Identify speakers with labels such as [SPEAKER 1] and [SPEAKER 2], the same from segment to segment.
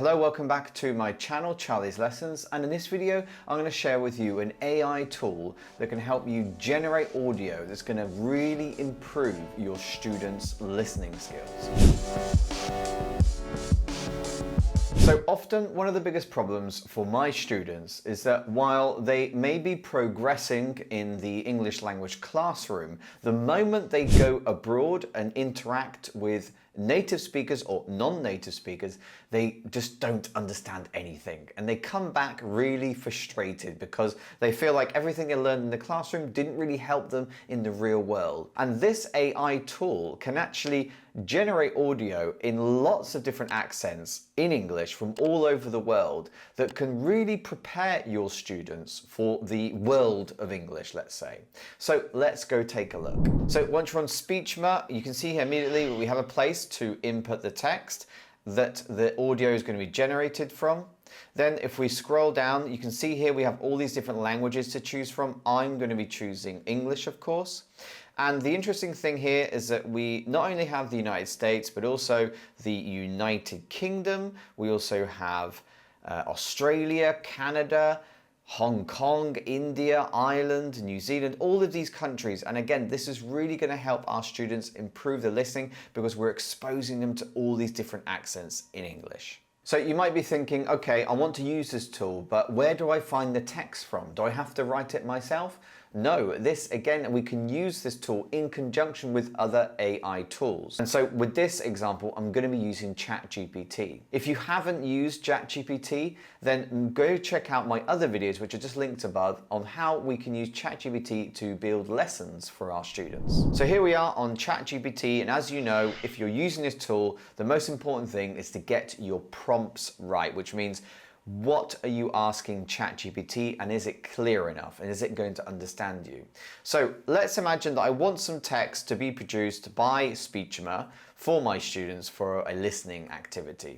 [SPEAKER 1] Hello, welcome back to my channel, Charlie's Lessons, and in this video I'm going to share with you an AI tool that can help you generate audio that's going to really improve your students' listening skills. So often one of the biggest problems for my students is that while they may be progressing in the English language classroom, the moment they go abroad and interact with native speakers or non-native speakers, they just don't understand anything. And they come back really frustrated because they feel like everything they learned in the classroom didn't really help them in the real world. And this AI tool can actually generate audio in lots of different accents in English from all over the world that can really prepare your students for the world of English, let's say. So let's go take a look. So once you're on Speechma, you can see here immediately we have a place to input the text that the audio is going to be generated from. Then if we scroll down, you can see here we have all these different languages to choose from. I'm going to be choosing English, of course. And the interesting thing here is that we not only have the United States, but also the United Kingdom. We also have Australia, Canada, Hong Kong, India, Ireland, New Zealand, all of these countries. And again, this is really going to help our students improve their listening because we're exposing them to all these different accents in English. So you might be thinking, okay, I want to use this tool, but where do I find the text from? Do I have to write it myself? No, we can use this tool in conjunction with other AI tools. And so with this example, I'm going to be using ChatGPT. If you haven't used ChatGPT, then go check out my other videos, which are just linked above, on how we can use ChatGPT to build lessons for our students. So here we are on ChatGPT, and as you know, if you're using this tool, the most important thing is to get your prompts right, which means what are you asking ChatGPT, and is it clear enough, and is it going to understand you? So let's imagine that I want some text to be produced by Speechma for my students for a listening activity,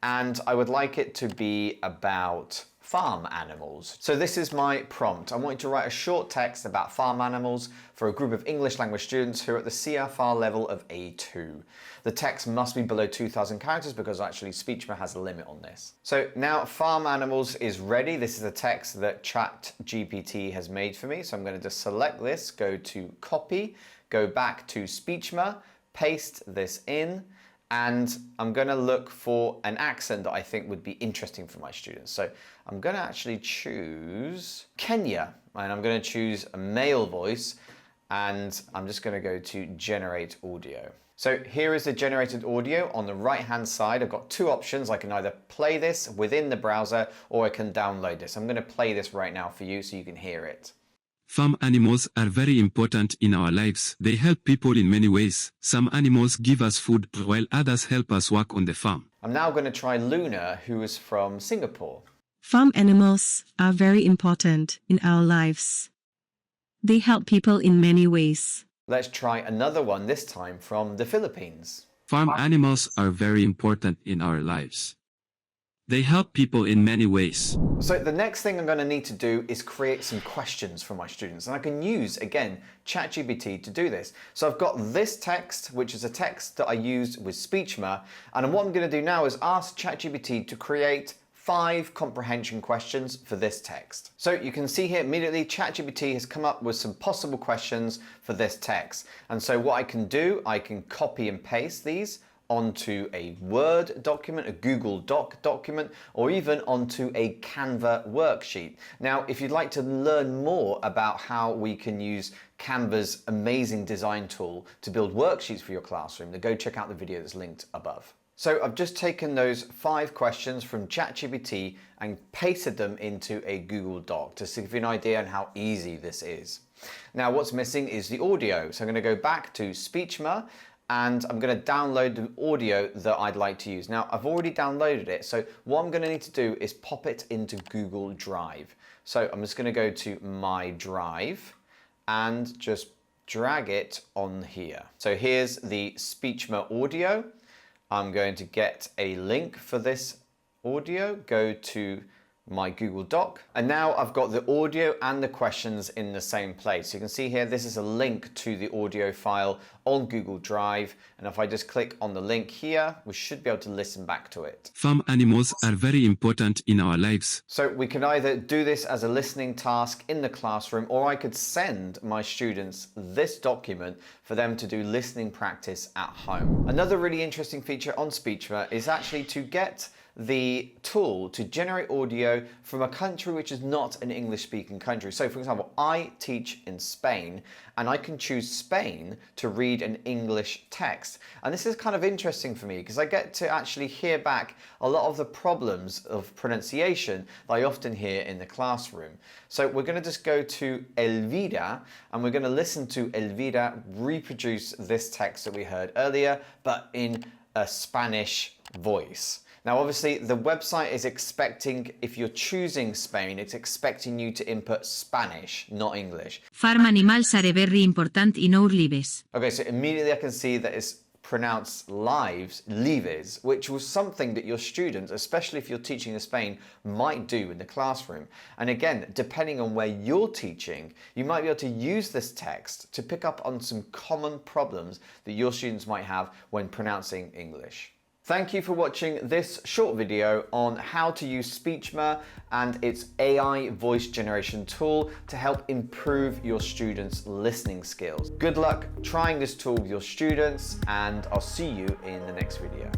[SPEAKER 1] and I would like it to be about farm animals. So this is my prompt. I want you to write a short text about farm animals for a group of English language students who are at the CFR level of A2. The text must be below 2,000 characters because actually Speechma has a limit on this. So now farm animals is ready. This is the text that ChatGPT has made for me. So I'm going to just select this, go to copy, go back to Speechma, paste this in, and I'm going to look for an accent that I think would be interesting for my students. So I'm going to actually choose Kenya, and I'm going to choose a male voice, and I'm just going to go to generate audio. So here is the generated audio. On the right hand side, I've got two options. I can either play this within the browser or I can download this. I'm going to play this right now for you so you can hear it.
[SPEAKER 2] Farm animals are very important in our lives. They help people in many ways. Some animals give us food while others help us work on the farm.
[SPEAKER 1] I'm now going to try Luna, who is from Singapore.
[SPEAKER 3] Farm animals are very important in our lives. They help people in many ways.
[SPEAKER 1] Let's try another one, this time from the Philippines.
[SPEAKER 2] Farm animals are very important in our lives. They help people in many ways.
[SPEAKER 1] So the next thing I'm going to need to do is create some questions for my students. And I can use, again, ChatGPT to do this. So I've got this text, which is a text that I used with Speechma. And what I'm going to do now is ask ChatGPT to create 5 comprehension questions for this text. So you can see here immediately ChatGPT has come up with some possible questions for this text. And so what I can do, I can copy and paste these onto a Word document, a Google Doc document, or even onto a Canva worksheet. Now, if you'd like to learn more about how we can use Canva's amazing design tool to build worksheets for your classroom, then go check out the video that's linked above. So I've just taken those 5 questions from ChatGPT and pasted them into a Google Doc to give you an idea on how easy this is. Now what's missing is the audio. So I'm going to go back to Speechma and I'm going to download the audio that I'd like to use. Now I've already downloaded it, so what I'm going to need to do is pop it into Google Drive. So I'm just going to go to My Drive and just drag it on here. So here's the Speechma audio. I'm going to get a link for this audio, go to my Google Doc, and now I've got the audio and the questions in the same place. You can see here, this is a link to the audio file on Google Drive. And if I just click on the link here, we should be able to listen back to it.
[SPEAKER 2] Farm animals are very important in our lives.
[SPEAKER 1] So we can either do this as a listening task in the classroom, or I could send my students this document for them to do listening practice at home. Another really interesting feature on Speechma is actually to get the tool to generate audio from a country which is not an English-speaking country. So for example, I teach in Spain and I can choose Spain to read an English text. And this is kind of interesting for me because I get to actually hear back a lot of the problems of pronunciation that I often hear in the classroom. So we're going to just go to Elvira and we're going to listen to Elvira reproduce this text that we heard earlier, but in a Spanish voice. Now, obviously, the website is expecting, if you're choosing Spain, it's expecting you to input Spanish, not English.
[SPEAKER 4] Farm animals are very important in our lives.
[SPEAKER 1] Okay, so immediately I can see that it's pronounced lives, which was something that your students, especially if you're teaching in Spain, might do in the classroom. And again, depending on where you're teaching, you might be able to use this text to pick up on some common problems that your students might have when pronouncing English. Thank you for watching this short video on how to use Speechma and its AI voice generation tool to help improve your students' listening skills. Good luck trying this tool with your students, and I'll see you in the next video.